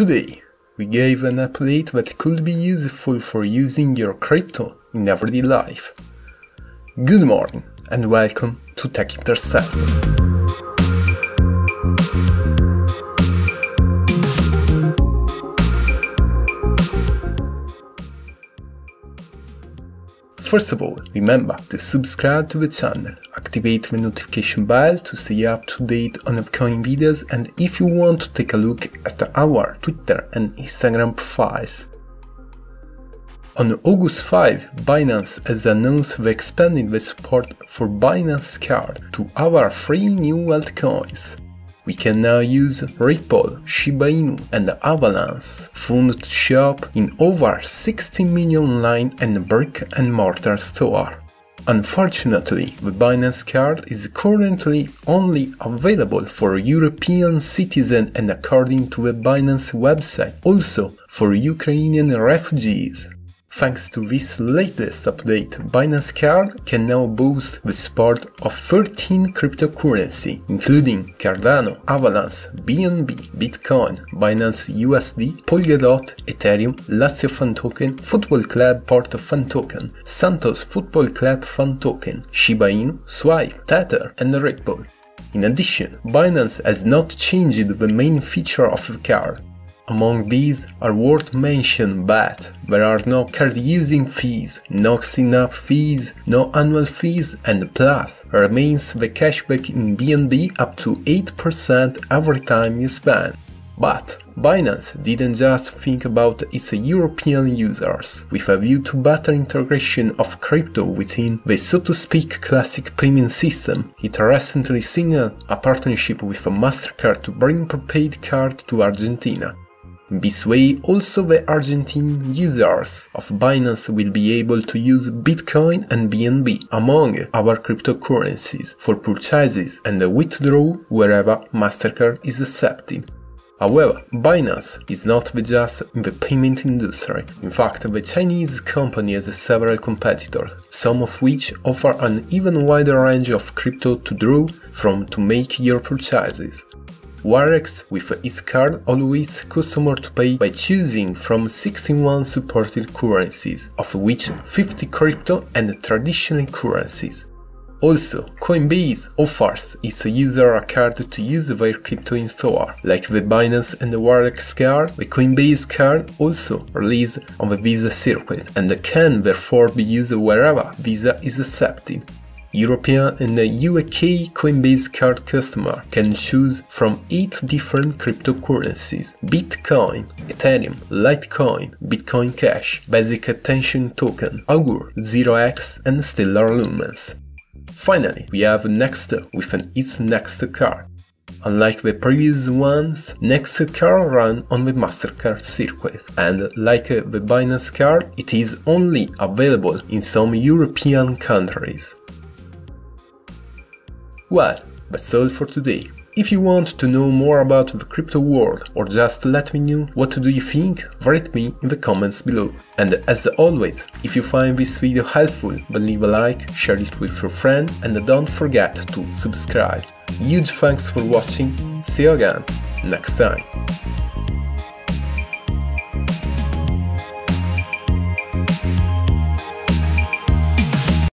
Today, we gave an update that could be useful for using your crypto in everyday life. Good morning and welcome to Tech Interceptor. First of all, remember to subscribe to the channel, activate the notification bell to stay up to date on upcoming videos, and if you want to take a look at our Twitter and Instagram profiles. On August 5, Binance has announced they expanded the support for Binance Card to our 3 new altcoins. We can now use Ripple, Shiba INU and Avalanche funds to shop in over 60 million online and brick-and-mortar stores. Unfortunately, the Binance Card is currently only available for European citizens and, according to the Binance website, also for Ukrainian refugees. Thanks to this latest update, Binance Card can now boast the support of 13 cryptocurrencies, including Cardano, Avalanche, BNB, Bitcoin, Binance USD, Polkadot, Ethereum, Lazio Fan Token, Football Club Porto Fan Token, Santos FC Fan Token, Shiba INU, Swipe, Tether and Ripple. In addition, Binance has not changed the main feature of the card. Among these are worth mentioning that there are no card using fees, no sign-up fees, no annual fees, and plus remains the cashback in BNB up to 8% every time you spend. But Binance didn't just think about its European users. With a view to better integration of crypto within the so-to-speak classic payment system, it recently signed a partnership with Mastercard to bring prepaid card to Argentina. This way, also the Argentine users of Binance will be able to use Bitcoin and BNB among our cryptocurrencies for purchases and withdraw wherever Mastercard is accepting. However, Binance is not just in the payment industry. In fact, the Chinese company has several competitors, some of which offer an even wider range of crypto to draw from to make your purchases. Wirex, with its card, allows customers to pay by choosing from 61 supported currencies, of which 50 crypto and traditional currencies. Also, Coinbase offers its user a card to use their crypto in store. Like the Binance and the Wirex card, the Coinbase card also released on the Visa circuit and can therefore be used wherever Visa is accepted. European and UK Coinbase card customer can choose from 8 different cryptocurrencies: Bitcoin, Ethereum, Litecoin, Bitcoin Cash, Basic Attention Token, Augur, 0x and Stellar Lumens. Finally, we have Nexo with its Nexo card. Unlike the previous ones, Nexo card runs on the Mastercard circuit, and like the Binance card, it is only available in some European countries. Well, that's all for today. If you want to know more about the crypto world or just let me know what do you think, write me in the comments below. And as always, if you find this video helpful, then leave a like, share it with your friend and don't forget to subscribe. Huge thanks for watching, see you again next time.